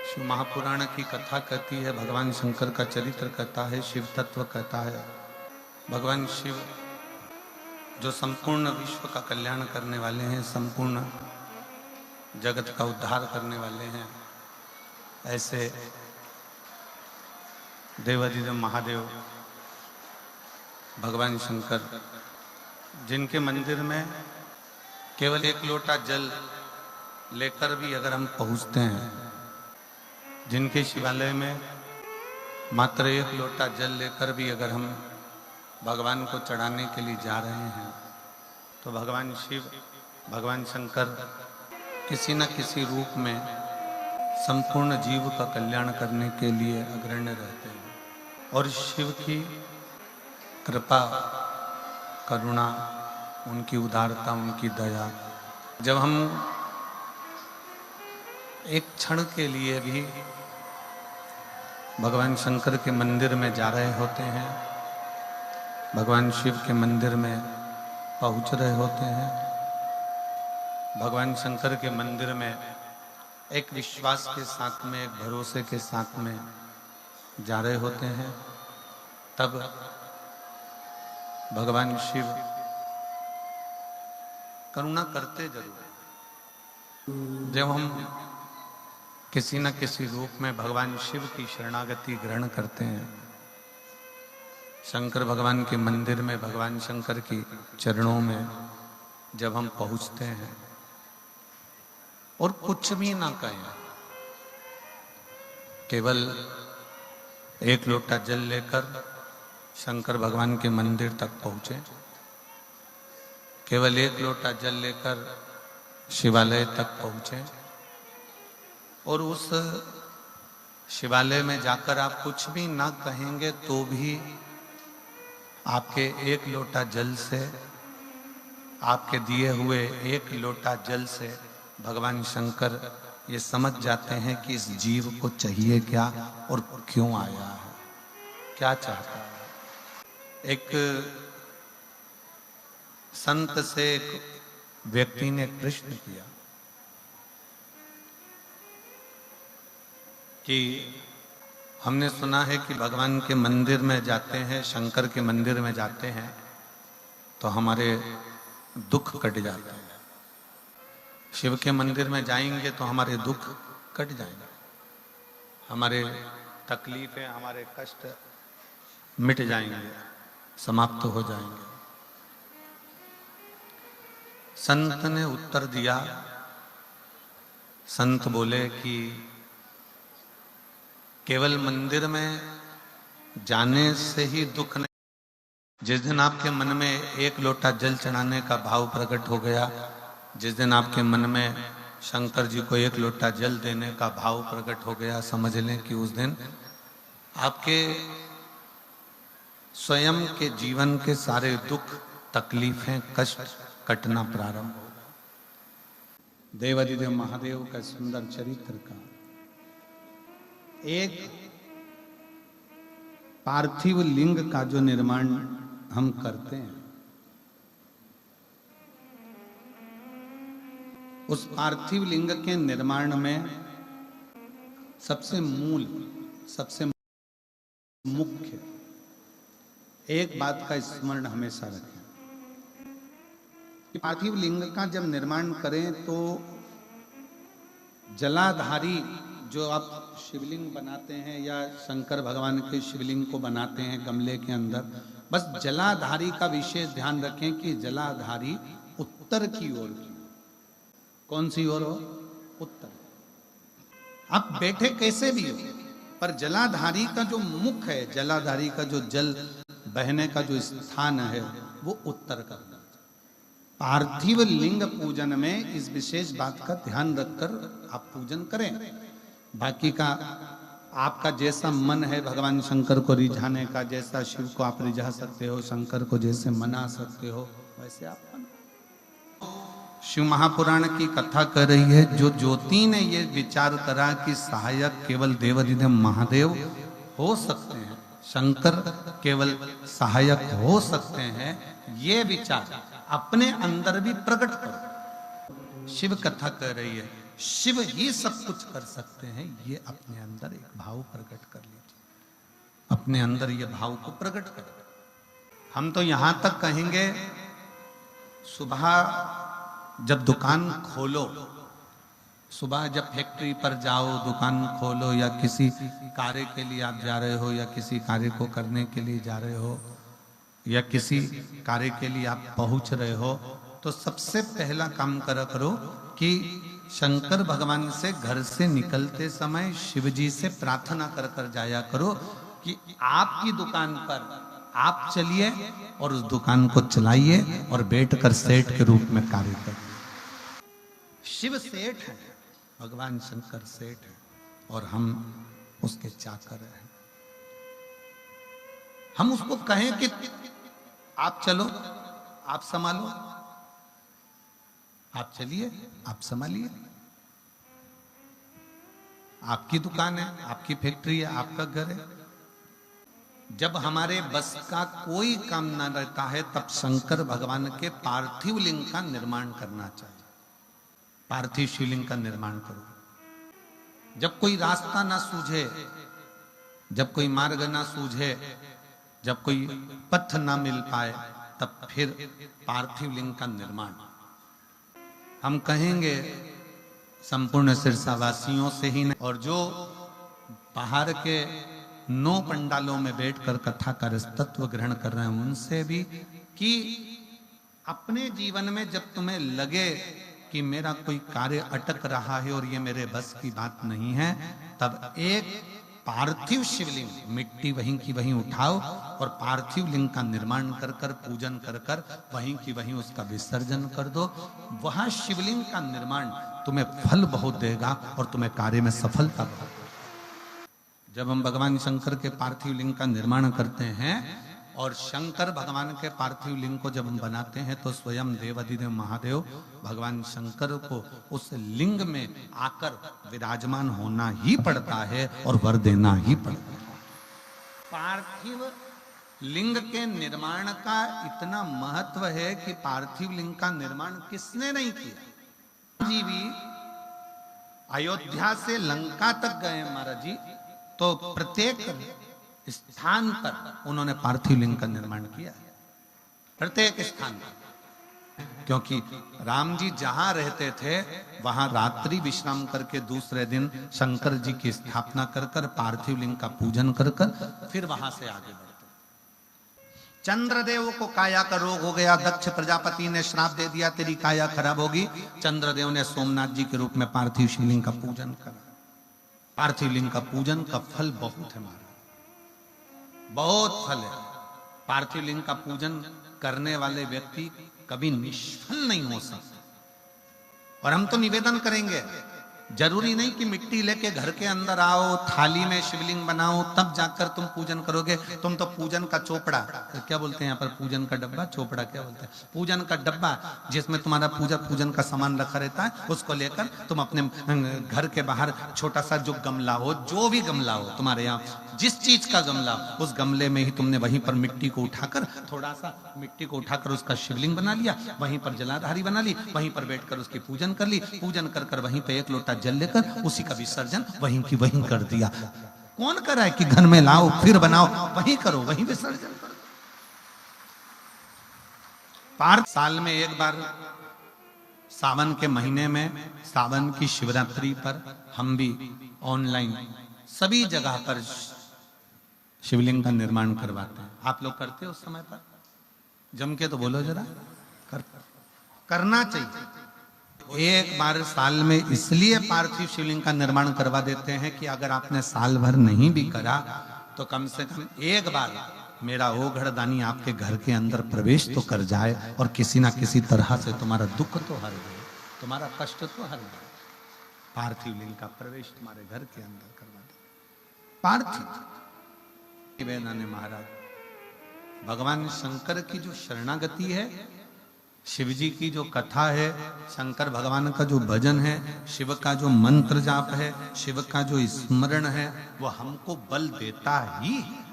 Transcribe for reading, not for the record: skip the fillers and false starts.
शिव महापुराण की कथा कहती है, भगवान शंकर का चरित्र कहता है, शिव तत्व कहता है। भगवान शिव जो संपूर्ण विश्व का कल्याण करने वाले हैं, संपूर्ण जगत का उद्धार करने वाले हैं, ऐसे देवाधिदेव महादेव भगवान शंकर, जिनके मंदिर में केवल एक लोटा जल लेकर भी अगर हम पहुंचते हैं, जिनके शिवालय में मात्र एक लोटा जल लेकर भी अगर हम भगवान को चढ़ाने के लिए जा रहे हैं, तो भगवान शिव, भगवान शंकर किसी न किसी रूप में संपूर्ण जीव का कल्याण करने के लिए अग्रण्य रहते हैं। और शिव की कृपा, करुणा, उनकी उदारता, उनकी दया, जब हम एक क्षण के लिए भी भगवान शंकर के मंदिर में जा रहे होते हैं, भगवान शिव के मंदिर में पहुंच रहे होते हैं, भगवान शंकर के मंदिर में एक विश्वास के साथ में, एक भरोसे के साथ में जा रहे होते हैं, तब भगवान शिव करुणा करते जरूर हैं। जब हम किसी न किसी रूप में भगवान शिव की शरणागति ग्रहण करते हैं, शंकर भगवान के मंदिर में, भगवान शंकर की चरणों में जब हम पहुंचते हैं और कुछ भी ना कहें, केवल एक लोटा जल लेकर शंकर भगवान के मंदिर तक पहुंचे, केवल एक लोटा जल लेकर शिवालय तक पहुंचे, और उस शिवालय में जाकर आप कुछ भी ना कहेंगे तो भी आपके एक लोटा जल से, आपके दिए हुए एक लोटा जल से भगवान शंकर ये समझ जाते हैं कि इस जीव को चाहिए क्या और क्यों आया है, क्या चाहता है। एक संत से एक व्यक्ति ने प्रश्न किया कि हमने सुना है कि भगवान के मंदिर में जाते हैं, शंकर के मंदिर में जाते हैं तो हमारे दुख कट जाते हैं, शिव के मंदिर में जाएंगे तो हमारे दुख कट जाएंगे, हमारे तकलीफें, हमारे कष्ट मिट जाएंगे, समाप्त हो जाएंगे। संत ने उत्तर दिया, संत बोले कि केवल मंदिर में जाने से ही दुख नहीं, जिस दिन आपके मन में एक लोटा जल चढ़ाने का भाव प्रकट हो गया, जिस दिन आपके मन में शंकर जी को एक लोटा जल देने का भाव प्रकट हो गया, समझ लें कि उस दिन आपके स्वयं के जीवन के सारे दुख, तकलीफें, कष्ट कटना प्रारंभ होगा। देवाधिदेव महादेव का सुंदर चरित्र का एक पार्थिव लिंग का जो निर्माण हम करते हैं, उस पार्थिव लिंग के निर्माण में सबसे मूल, सबसे मुख्य एक बात का स्मरण हमेशा रखें कि पार्थिव लिंग का जब निर्माण करें तो जलाधारी जो आप शिवलिंग बनाते हैं या शंकर भगवान के शिवलिंग को बनाते हैं गमले के अंदर, बस जलाधारी का विशेष ध्यान रखें कि जलाधारी उत्तर की ओर की। कौन सी ओर हो? उत्तर। आप बैठे कैसे भी हो, पर जलाधारी का जो मुख है, जलाधारी का जो जल बहने का जो स्थान है, वो उत्तर करना। पार्थिव लिंग पूजन में इस विशेष बात का ध्यान रखकर आप पूजन करें। बाकी का आपका जैसा मन है भगवान शंकर को रिझाने का, जैसा शिव को आप रिझा सकते हो, शंकर को जैसे मना सकते हो, वैसे आप मना। शिव महापुराण की कथा कर रही है, जो ज्योति ने ये विचार करा कि सहायक केवल देवाधिदेव महादेव हो सकते हैं, शंकर केवल सहायक हो सकते हैं, ये विचार अपने अंदर भी प्रकट करो। शिव कथा कह रही है शिव ही सब कुछ कर सकते हैं, ये अपने अंदर एक भाव प्रकट कर लीजिए, अपने अंदर ये भाव को प्रकट कर। हम तो यहां तक कहेंगे, सुबह जब दुकान खोलो, सुबह जब फैक्ट्री पर जाओ, दुकान खोलो, या किसी कार्य के लिए आप जा रहे हो, या किसी कार्य को करने के लिए जा रहे हो, या किसी कार्य के लिए आप पहुंच रहे हो, तो सबसे पहला काम करो कि शंकर भगवान से घर से निकलते समय शिव जी से प्रार्थना कर जाया करो कि आपकी दुकान पर आप चलिए और उस दुकान को चलाइए और बैठकर सेठ के रूप में कार्य करिए। शिव सेठ है, भगवान शंकर सेठ है, और हम उसके चाकर हैं। हम उसको कहें कि आप चलो, आप संभालो, आप चलिए, आप संभालिए, आपकी दुकान है, आपकी फैक्ट्री है, आपका घर है। जब हमारे बस का कोई काम ना रहता है, तब शंकर भगवान के पार्थिव लिंग का निर्माण करना चाहिए। पार्थिव शिवलिंग का निर्माण करो। जब कोई रास्ता ना सूझे, जब कोई मार्ग ना सूझे, जब कोई पथ ना मिल पाए, तब फिर पार्थिव लिंग का निर्माण हम कहेंगे संपूर्ण सिरसावासियों से ही नहीं, और जो बाहर के 9 पंडालों में बैठकर कथा का तत्व ग्रहण कर रहे हैं उनसे भी, कि अपने जीवन में जब तुम्हें लगे कि मेरा कोई कार्य अटक रहा है और ये मेरे बस की बात नहीं है, तब एक पार्थिव शिवलिंग, मिट्टी वहीं की वहीं उठाओ और पार्थिव लिंग का निर्माण कर कर, पूजन कर कर, वहीं की वहीं उसका विसर्जन कर दो। वहां शिवलिंग का निर्माण तुम्हें फल बहुत देगा और तुम्हें कार्य में सफलता बहुत। जब हम भगवान शंकर के पार्थिव लिंग का निर्माण करते हैं और शंकर भगवान के पार्थिव लिंग को जब हम बनाते हैं, तो स्वयं देवाधिदेव महादेव भगवान शंकर को उस लिंग में आकर विराजमान होना ही पड़ता है और वर देना ही पड़ता है। पार्थिव लिंग के निर्माण का इतना महत्व है कि पार्थिव लिंग का निर्माण किसने नहीं किया। जी भी अयोध्या से लंका तक गए महाराज जी, तो प्रत्येक स्थान पर उन्होंने पार्थिव लिंग का निर्माण किया, प्रत्येक स्थान पर। क्योंकि राम जी जहां रहते थे वहां रात्रि विश्राम करके दूसरे दिन शंकर जी की स्थापना कर कर, पार्थिव लिंग का पूजन कर कर, फिर वहां से आगे बढ़ते। चंद्रदेव को काया का रोग हो गया, दक्ष प्रजापति ने श्राप दे दिया, तेरी काया खराब होगी। चंद्रदेव ने सोमनाथ जी के रूप में पार्थिव शिवलिंग का पूजन करा। पार्थिव लिंग का पूजन का फल बहुत है महाराज, बहुत फल है। पार्थिव लिंग का पूजन करने वाले व्यक्ति कभी निष्फल नहीं हो सकते। और हम तो निवेदन करेंगे, जरूरी नहीं कि मिट्टी लेके घर के अंदर आओ, थाली में शिवलिंग बनाओ, तब जाकर तुम पूजन करोगे। तुम तो पूजन का चोपड़ा, क्या बोलते हैं यहाँ पर, पूजन का डब्बा, चोपड़ा क्या बोलते हैं, पूजन का डब्बा जिसमें तुम्हारा पूजन का सामान रखा रहता है, उसको लेकर तुम अपने घर के बाहर छोटा सा जो गमला हो, जो भी गमला हो तुम्हारे यहाँ, जिस चीज का गमला, उस गमले में ही तुमने वहीं पर मिट्टी को उठाकर, थोड़ा सा मिट्टी को उठाकर उसका शिवलिंग बना लिया, वहीं पर जलाधारी बना ली, वहीं पर बैठकर उसकी पूजन कर ली। पूजन कर कर वहीं पे एक लोटा जल लेकर उसी का विसर्जन वहीं की वहीं कर दिया। कौन करा है कि घर में लाओ फिर बनाओ, वहीं करो, वहीं विसर्जन करो। पार्थ साल में एक बार सावन के महीने में, सावन की शिवरात्रि पर हम भी ऑनलाइन सभी जगह पर शिवलिंग का निर्माण करवाते हैं। आप लोग करते हो उस समय पर? जम के तो बोलो जरा, करना चाहिए। एक बार साल में इसलिए पार्थिव शिवलिंग का निर्माण करवा देते हैं कि अगर आपने साल भर नहीं भी करा तो कम से कम एक बार मेरा ओघड़दानी आपके घर के अंदर प्रवेश तो कर जाए और किसी ना किसी तरह से तुम्हारा दुख तो हर दे, तुम्हारा कष्ट तो हर दे। पार्थिव लिंग का प्रवेश तुम्हारे घर के अंदर करवा दे। पार्थिव वेदाने महाराज भगवान शंकर की जो शरणागति है, शिव जी की जो कथा है, शंकर भगवान का जो भजन है, शिव का जो मंत्र जाप है, शिव का जो स्मरण है, वो हमको बल देता ही है।